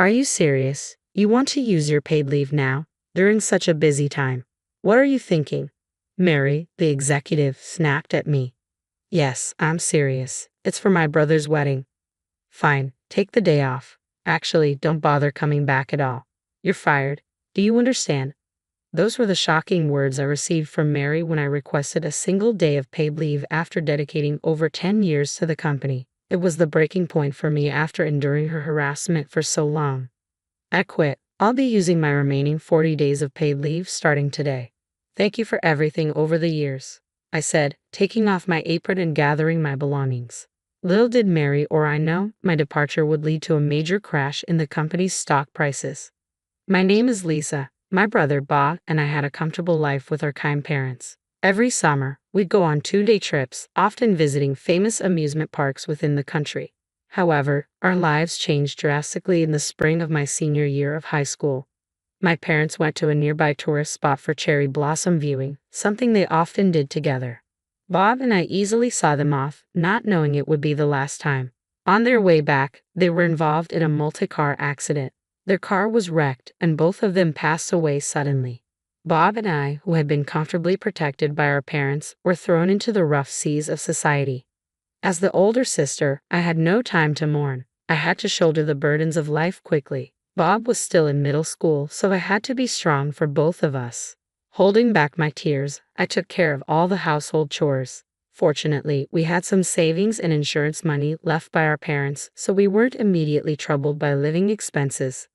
Are you serious? You want to use your paid leave now, during such a busy time? What are you thinking? Mary, the executive, snapped at me. Yes, I'm serious. It's for my brother's wedding. Fine, take the day off. Actually, don't bother coming back at all. You're fired. Do you understand? Those were the shocking words I received from Mary when I requested a single day of paid leave after dedicating over 10 years to the company. It was the breaking point for me after enduring her harassment for so long. I quit. I'll be using my remaining 40 days of paid leave starting today. Thank you for everything over the years, I said, taking off my apron and gathering my belongings. Little did Mary or I know, my departure would lead to a major crash in the company's stock prices. My name is Lisa. My brother Bob and I had a comfortable life with our kind parents. Every summer, we'd go on 2-day trips, often visiting famous amusement parks within the country. However, our lives changed drastically in the spring of my senior year of high school. My parents went to a nearby tourist spot for cherry blossom viewing, something they often did together. Bob and I easily saw them off, not knowing it would be the last time. On their way back, they were involved in a multi-car accident. Their car was wrecked, and both of them passed away suddenly. Bob and I, who had been comfortably protected by our parents, were thrown into the rough seas of society. As the older sister, I had no time to mourn. I had to shoulder the burdens of life quickly. Bob was still in middle school, so I had to be strong for both of us. Holding back my tears, I took care of all the household chores. Fortunately, we had some savings and insurance money left by our parents, so we weren't immediately troubled by living expenses.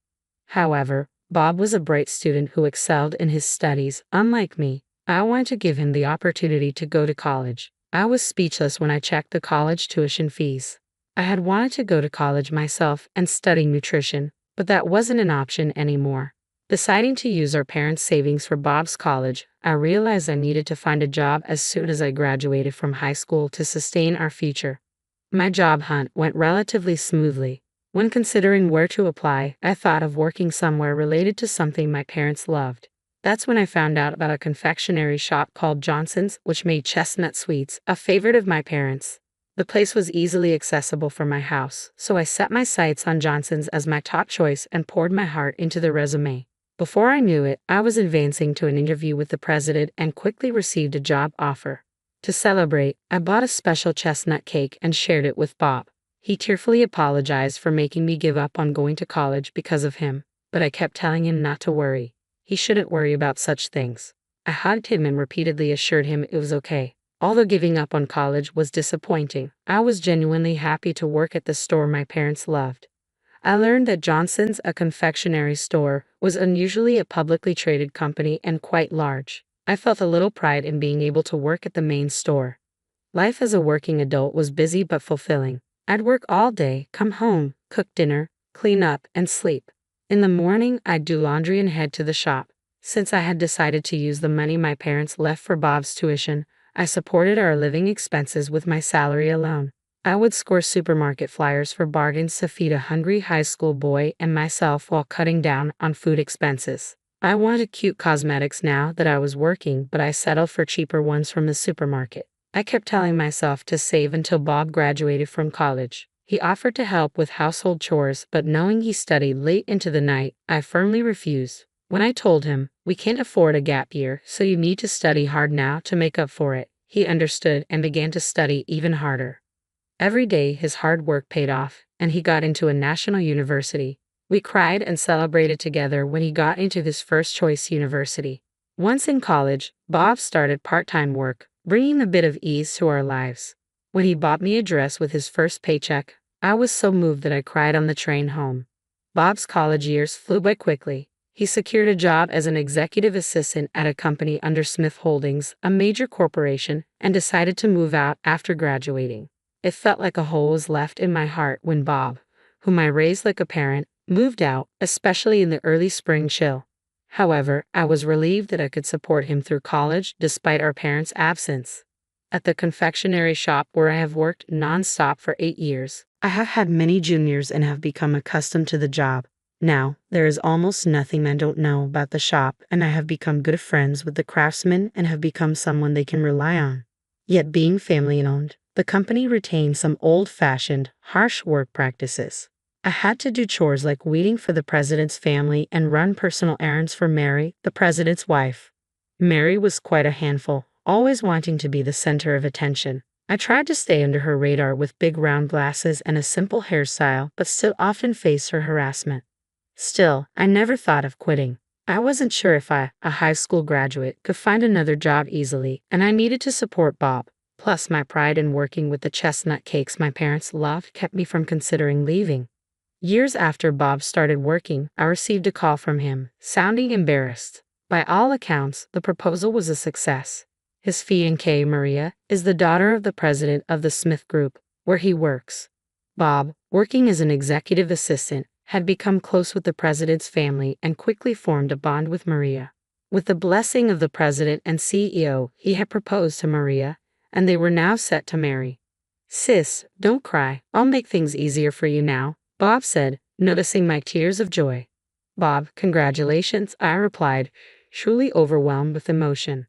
However, Bob was a bright student who excelled in his studies. Unlike me, I wanted to give him the opportunity to go to college. I was speechless when I checked the college tuition fees. I had wanted to go to college myself and study nutrition, but that wasn't an option anymore. Deciding to use our parents' savings for Bob's college, I realized I needed to find a job as soon as I graduated from high school to sustain our future. My job hunt went relatively smoothly. When considering where to apply, I thought of working somewhere related to something my parents loved. That's when I found out about a confectionery shop called Johnson's, which made chestnut sweets, a favorite of my parents. The place was easily accessible from my house, so I set my sights on Johnson's as my top choice and poured my heart into the resume. Before I knew it, I was advancing to an interview with the president and quickly received a job offer. To celebrate, I bought a special chestnut cake and shared it with Bob. He tearfully apologized for making me give up on going to college because of him, but I kept telling him not to worry. He shouldn't worry about such things. I hugged him and repeatedly assured him it was okay. Although giving up on college was disappointing, I was genuinely happy to work at the store my parents loved. I learned that Johnson's, a confectionery store, was unusually a publicly traded company and quite large. I felt a little pride in being able to work at the main store. Life as a working adult was busy but fulfilling. I'd work all day, come home, cook dinner, clean up, and sleep. In the morning, I'd do laundry and head to the shop. Since I had decided to use the money my parents left for Bob's tuition, I supported our living expenses with my salary alone. I would score supermarket flyers for bargains to feed a hungry high school boy and myself while cutting down on food expenses. I wanted cute cosmetics now that I was working, but I settled for cheaper ones from the supermarket. I kept telling myself to save until Bob graduated from college. He offered to help with household chores, but knowing he studied late into the night, I firmly refused. When I told him, "We can't afford a gap year, so you need to study hard now to make up for it," he understood and began to study even harder. Every day his hard work paid off, and he got into a national university. We cried and celebrated together when he got into his first choice university. Once in college, Bob started part-time work, bringing a bit of ease to our lives. When he bought me a dress with his first paycheck, I was so moved that I cried on the train home. Bob's college years flew by quickly. He secured a job as an executive assistant at a company under Smith Holdings, a major corporation, and decided to move out after graduating. It felt like a hole was left in my heart when Bob, whom I raised like a parent, moved out, especially in the early spring chill. However, I was relieved that I could support him through college despite our parents' absence. At the confectionery shop where I have worked non-stop for 8 years, I have had many juniors and have become accustomed to the job. Now, there is almost nothing I don't know about the shop, and I have become good friends with the craftsmen and have become someone they can rely on. Yet being family-owned, the company retains some old-fashioned, harsh work practices. I had to do chores like waiting for the president's family and run personal errands for Mary, the president's wife. Mary was quite a handful, always wanting to be the center of attention. I tried to stay under her radar with big round glasses and a simple hairstyle, but still often faced her harassment. Still, I never thought of quitting. I wasn't sure if I, a high school graduate, could find another job easily, and I needed to support Bob. Plus, my pride in working with the chestnut cakes my parents loved kept me from considering leaving. Years after Bob started working, I received a call from him, sounding embarrassed. By all accounts, the proposal was a success. His fiancée, Maria, is the daughter of the president of the Smith Group, where he works. Bob, working as an executive assistant, had become close with the president's family and quickly formed a bond with Maria. With the blessing of the president and CEO, he had proposed to Maria, and they were now set to marry. "Sis, don't cry. I'll make things easier for you now," Bob said, noticing my tears of joy. "Bob, congratulations," I replied, truly overwhelmed with emotion.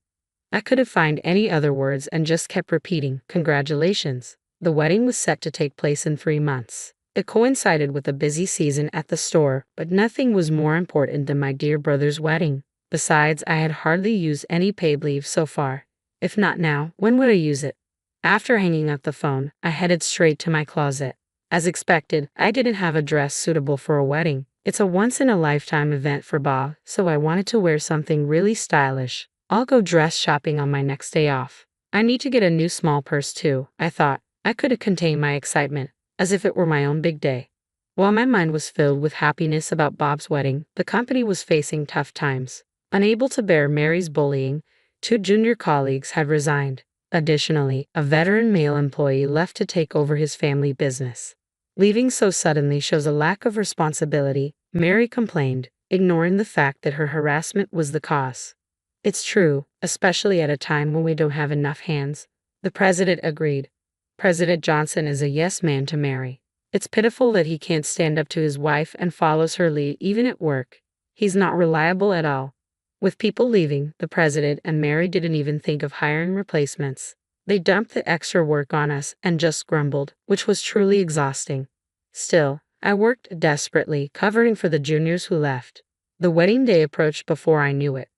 I couldn't find any other words and just kept repeating, "Congratulations." The wedding was set to take place in 3 months. It coincided with a busy season at the store, but nothing was more important than my dear brother's wedding. Besides, I had hardly used any paid leave so far. If not now, when would I use it? After hanging up the phone, I headed straight to my closet. As expected, I didn't have a dress suitable for a wedding. It's a once-in-a-lifetime event for Bob, so I wanted to wear something really stylish. I'll go dress shopping on my next day off. I need to get a new small purse too, I thought. I couldn't contain my excitement, as if it were my own big day. While my mind was filled with happiness about Bob's wedding, the company was facing tough times. Unable to bear Mary's bullying, 2 junior colleagues had resigned. Additionally, a veteran male employee left to take over his family business. Leaving so suddenly shows a lack of responsibility, Mary complained, ignoring the fact that her harassment was the cause. "It's true, especially at a time when we don't have enough hands." The president agreed. President Johnson is a yes man to Mary. It's pitiful that he can't stand up to his wife and follows her lead even at work. He's not reliable at all. With people leaving, the president and Mary didn't even think of hiring replacements. They dumped the extra work on us and just grumbled, which was truly exhausting. Still, I worked desperately, covering for the juniors who left. The wedding day approached before I knew it.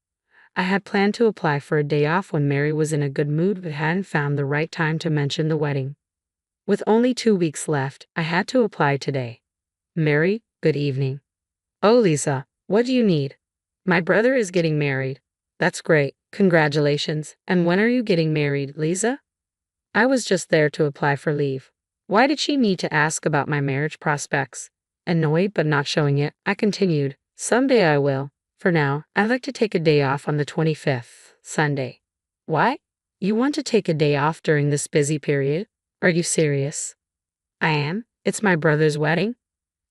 I had planned to apply for a day off when Mary was in a good mood but hadn't found the right time to mention the wedding. With only 2 weeks left, I had to apply today. "Mary, good evening." "Oh, Lisa, what do you need?" "My brother is getting married." "That's great. Congratulations. And when are you getting married, Lisa?" I was just there to apply for leave. Why did she need to ask about my marriage prospects? Annoyed but not showing it, I continued, "Someday I will. For now, I'd like to take a day off on the 25th, Sunday." "What? You want to take a day off during this busy period? Are you serious?" "I am. It's my brother's wedding."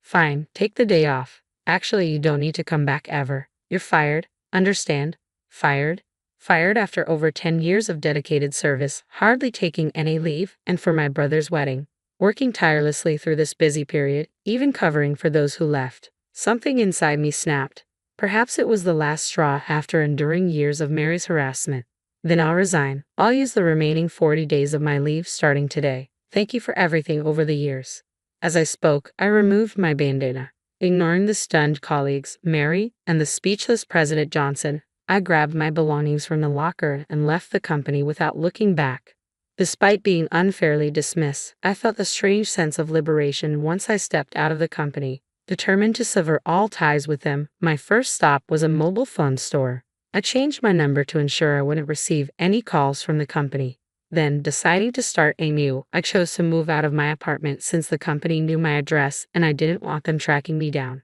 "Fine, take the day off. Actually, you don't need to come back ever. You're fired. Understand? Fired. Fired after over 10 years of dedicated service, hardly taking any leave, and for my brother's wedding. Working tirelessly through this busy period, even covering for those who left." Something inside me snapped. Perhaps it was the last straw after enduring years of Mary's harassment. "Then I'll resign. I'll use the remaining 40 days of my leave starting today. Thank you for everything over the years." As I spoke, I removed my bandana. Ignoring the stunned colleagues, Mary, and the speechless President Johnson, I grabbed my belongings from the locker and left the company without looking back. Despite being unfairly dismissed, I felt a strange sense of liberation once I stepped out of the company. Determined to sever all ties with them, my first stop was a mobile phone store. I changed my number to ensure I wouldn't receive any calls from the company. Then, deciding to start anew, I chose to move out of my apartment since the company knew my address and I didn't want them tracking me down.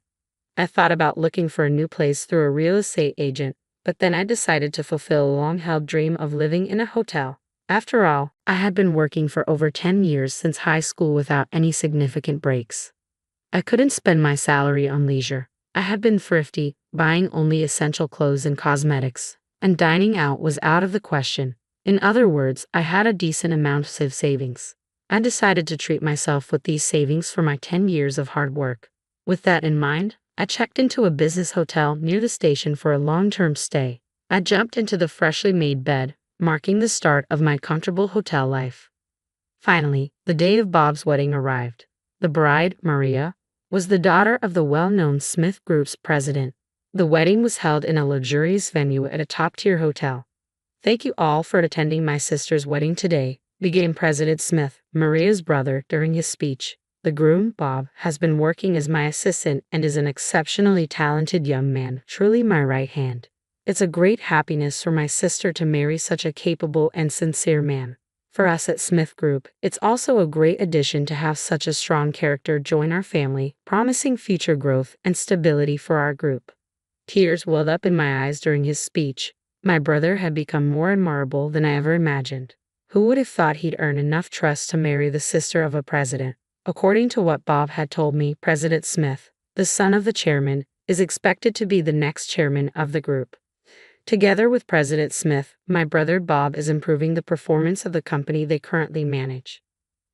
I thought about looking for a new place through a real estate agent, but then I decided to fulfill a long-held dream of living in a hotel. After all, I had been working for over 10 years since high school without any significant breaks. I couldn't spend my salary on leisure. I had been thrifty, buying only essential clothes and cosmetics, and dining out was out of the question. In other words, I had a decent amount of savings. I decided to treat myself with these savings for my 10 years of hard work. With that in mind, I checked into a business hotel near the station for a long-term stay. I jumped into the freshly made bed, marking the start of my comfortable hotel life. Finally, the day of Bob's wedding arrived. The bride, Maria, was the daughter of the well-known Smith Group's president. The wedding was held in a luxurious venue at a top-tier hotel. Thank you all for attending my sister's wedding today, began President Smith, Maria's brother, during his speech. The groom, Bob, has been working as my assistant and is an exceptionally talented young man, truly my right hand. It's a great happiness for my sister to marry such a capable and sincere man. For us at Smith Group, it's also a great addition to have such a strong character join our family, promising future growth and stability for our group. Tears welled up in my eyes during his speech. My brother had become more admirable than I ever imagined. Who would have thought he'd earn enough trust to marry the sister of a president? According to what Bob had told me, President Smith, the son of the chairman, is expected to be the next chairman of the group. Together with President Smith, my brother Bob is improving the performance of the company they currently manage.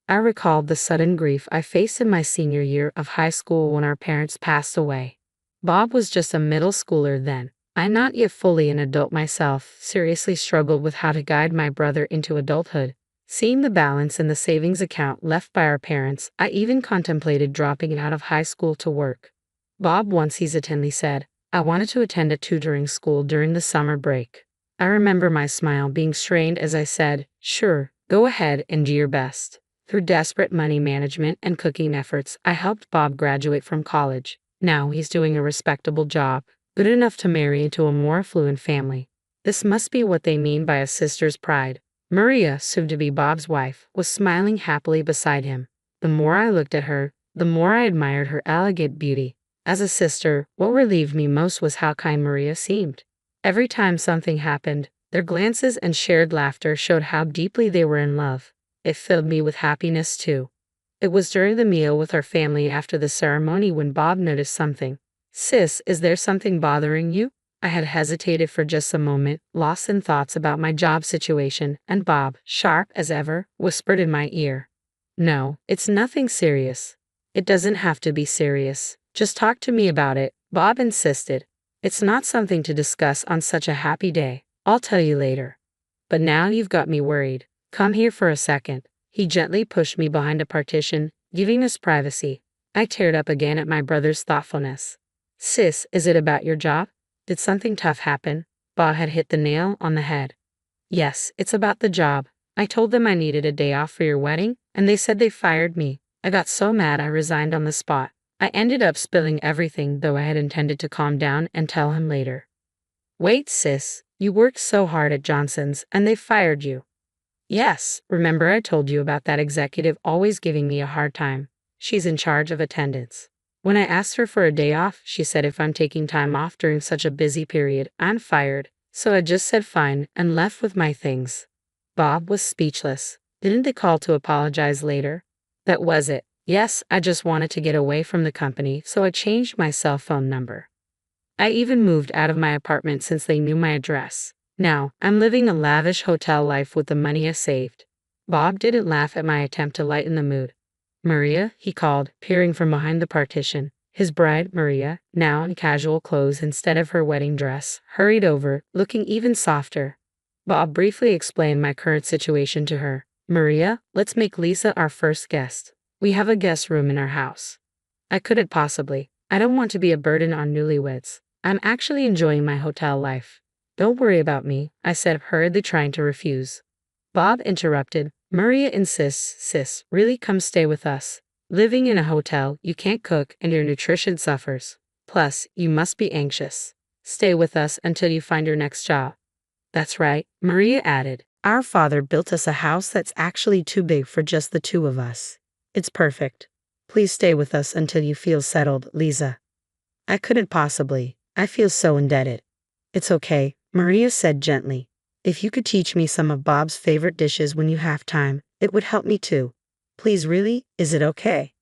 I recalled the sudden grief I faced in my senior year of high school when our parents passed away. Bob was just a middle schooler then. I, not yet fully an adult myself, seriously struggled with how to guide my brother into adulthood. Seeing the balance in the savings account left by our parents, I even contemplated dropping out of high school to work. Bob once hesitantly said, I wanted to attend a tutoring school during the summer break. I remember my smile being strained as I said, sure, go ahead and do your best. Through desperate money management and cooking efforts, I helped Bob graduate from college. Now he's doing a respectable job, good enough to marry into a more affluent family. This must be what they mean by a sister's pride. Maria, soon to be Bob's wife, was smiling happily beside him. The more I looked at her, the more I admired her elegant beauty. As a sister, what relieved me most was how kind Maria seemed. Every time something happened, their glances and shared laughter showed how deeply they were in love. It filled me with happiness too. It was during the meal with our family after the ceremony when Bob noticed something. Sis, is there something bothering you? I had hesitated for just a moment, lost in thoughts about my job situation, and Bob, sharp as ever, whispered in my ear. No, it's nothing serious. It doesn't have to be serious. Just talk to me about it, Bob insisted. It's not something to discuss on such a happy day. I'll tell you later. But now you've got me worried. Come here for a second. He gently pushed me behind a partition, giving us privacy. I teared up again at my brother's thoughtfulness. Sis, is it about your job? Did something tough happen? Bob had hit the nail on the head. Yes, it's about the job. I told them I needed a day off for your wedding, and they said they fired me. I got so mad I resigned on the spot. I ended up spilling everything, though I had intended to calm down and tell him later. Wait, sis, you worked so hard at Johnson's, and they fired you. Yes, remember I told you about that executive always giving me a hard time. She's in charge of attendance. When I asked her for a day off, she said if I'm taking time off during such a busy period, I'm fired. So I just said fine and left with my things. Bob was speechless. Didn't they call to apologize later? That was it. Yes, I just wanted to get away from the company, so I changed my cell phone number. I even moved out of my apartment since they knew my address. Now, I'm living a lavish hotel life with the money I saved. Bob didn't laugh at my attempt to lighten the mood. Maria, he called, peering from behind the partition. His bride, Maria, now in casual clothes instead of her wedding dress, hurried over, looking even softer. Bob briefly explained my current situation to her. Maria, let's make Lisa our first guest. We have a guest room in our house. I couldn't possibly. I don't want to be a burden on newlyweds. I'm actually enjoying my hotel life. Don't worry about me, I said, hurriedly trying to refuse. Bob interrupted. Maria insists, sis, really come stay with us. Living in a hotel, you can't cook and your nutrition suffers. Plus, you must be anxious. Stay with us until you find your next job. That's right, Maria added. Our father built us a house that's actually too big for just the two of us. It's perfect. Please stay with us until you feel settled, Lisa. I couldn't possibly. I feel so indebted. It's okay, Maria said gently. If you could teach me some of Bob's favorite dishes when you have time, it would help me too. Please, really, is it okay?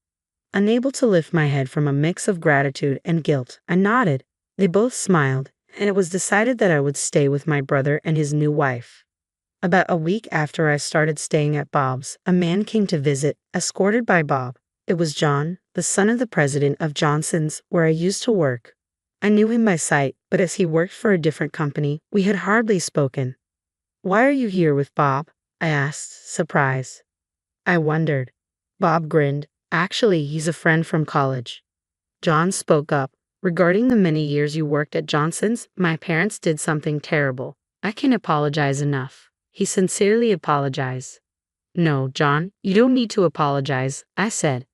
Unable to lift my head from a mix of gratitude and guilt, I nodded. They both smiled, and it was decided that I would stay with my brother and his new wife. About a week after I started staying at Bob's, a man came to visit, escorted by Bob. It was John, the son of the president of Johnson's, where I used to work. I knew him by sight, but as he worked for a different company, we had hardly spoken. Why are you here with Bob? I asked, surprised. I wondered. Bob grinned. Actually, he's a friend from college. John spoke up. Regarding the many years you worked at Johnson's, my parents did something terrible. I can't apologize enough. He sincerely apologized. No, John, you don't need to apologize, I said.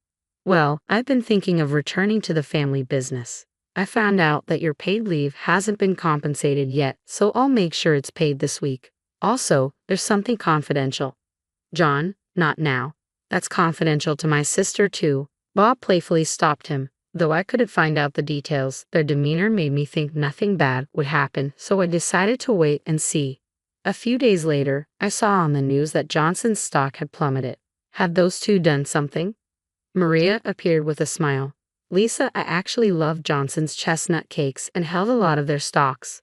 Well, I've been thinking of returning to the family business. I found out that your paid leave hasn't been compensated yet, so I'll make sure it's paid this week. Also, there's something confidential. John, not now. That's confidential to my sister too. Bob playfully stopped him. Though I couldn't find out the details, their demeanor made me think nothing bad would happen, so I decided to wait and see. A few days later, I saw on the news that Johnson's stock had plummeted. Had those two done something? Maria appeared with a smile. Lisa, I actually loved Johnson's chestnut cakes and held a lot of their stocks.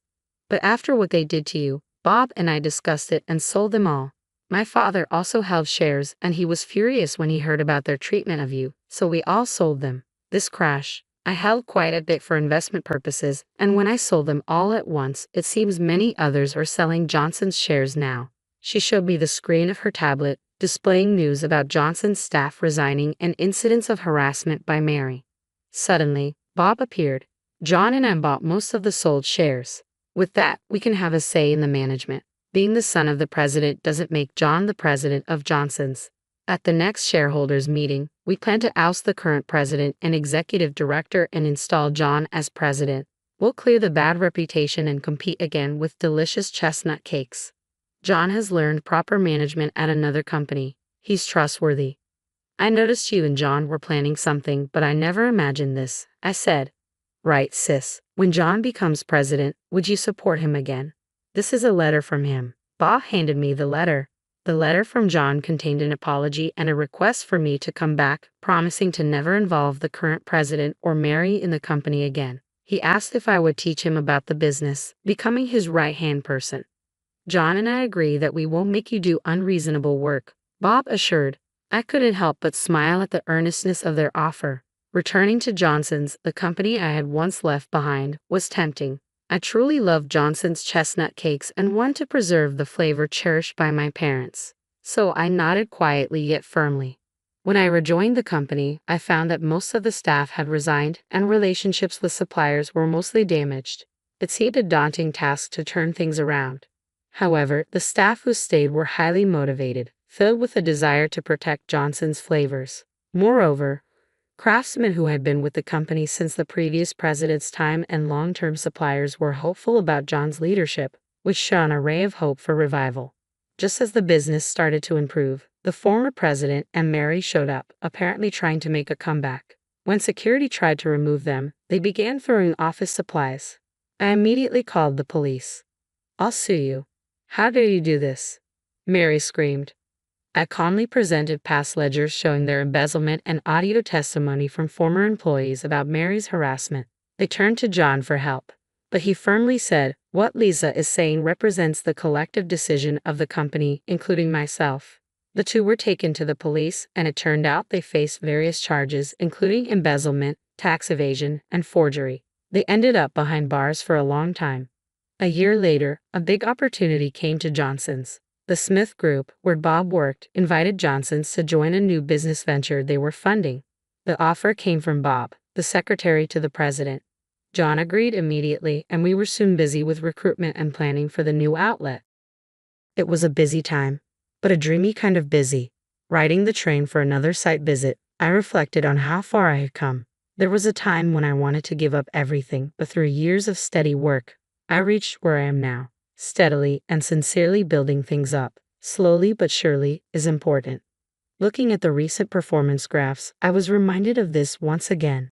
But after what they did to you, Bob and I discussed it and sold them all. My father also held shares, and he was furious when he heard about their treatment of you, so we all sold them. This crash, I held quite a bit for investment purposes, and when I sold them all at once, it seems many others are selling Johnson's shares now. She showed me the screen of her tablet, displaying news about Johnson's staff resigning and incidents of harassment by Mary. Suddenly, Bob appeared. John and I bought most of the sold shares. With that, we can have a say in the management. Being the son of the president doesn't make John the president of Johnson's. At the next shareholders meeting, we plan to oust the current president and executive director and install John as president. We'll clear the bad reputation and compete again with delicious chestnut cakes. John has learned proper management at another company. He's trustworthy. I noticed you and John were planning something, but I never imagined this, I said. Right, sis. When John becomes president, would you support him again? This is a letter from him. Bob handed me the letter. The letter from John contained an apology and a request for me to come back, promising to never involve the current president or Mary in the company again. He asked if I would teach him about the business, becoming his right-hand person. John and I agree that we won't make you do unreasonable work, Bob assured. I couldn't help but smile at the earnestness of their offer. Returning to Johnson's, the company I had once left behind, was tempting. I truly loved Johnson's chestnut cakes and wanted to preserve the flavor cherished by my parents. So I nodded quietly yet firmly. When I rejoined the company, I found that most of the staff had resigned and relationships with suppliers were mostly damaged. It seemed a daunting task to turn things around. However, the staff who stayed were highly motivated, filled with a desire to protect Johnson's flavors. Moreover, craftsmen who had been with the company since the previous president's time and long-term suppliers were hopeful about John's leadership, which shone a ray of hope for revival. Just as the business started to improve, the former president and Mary showed up, apparently trying to make a comeback. When security tried to remove them, they began throwing office supplies. I immediately called the police. I'll sue you. How dare you do this? Mary screamed. I calmly presented past ledgers showing their embezzlement and audio testimony from former employees about Mary's harassment. They turned to John for help, but he firmly said, "What Lisa is saying represents the collective decision of the company, including myself." The two were taken to the police, and it turned out they faced various charges, including embezzlement, tax evasion, and forgery. They ended up behind bars for a long time. A year later, a big opportunity came to Johnson's. The Smith Group, where Bob worked, invited Johnson's to join a new business venture they were funding. The offer came from Bob, the secretary to the president. John agreed immediately, and we were soon busy with recruitment and planning for the new outlet. It was a busy time, but a dreamy kind of busy. Riding the train for another site visit, I reflected on how far I had come. There was a time when I wanted to give up everything, but through years of steady work, I reached where I am now. Steadily and sincerely building things up, slowly but surely, is important. Looking at the recent performance graphs, I was reminded of this once again.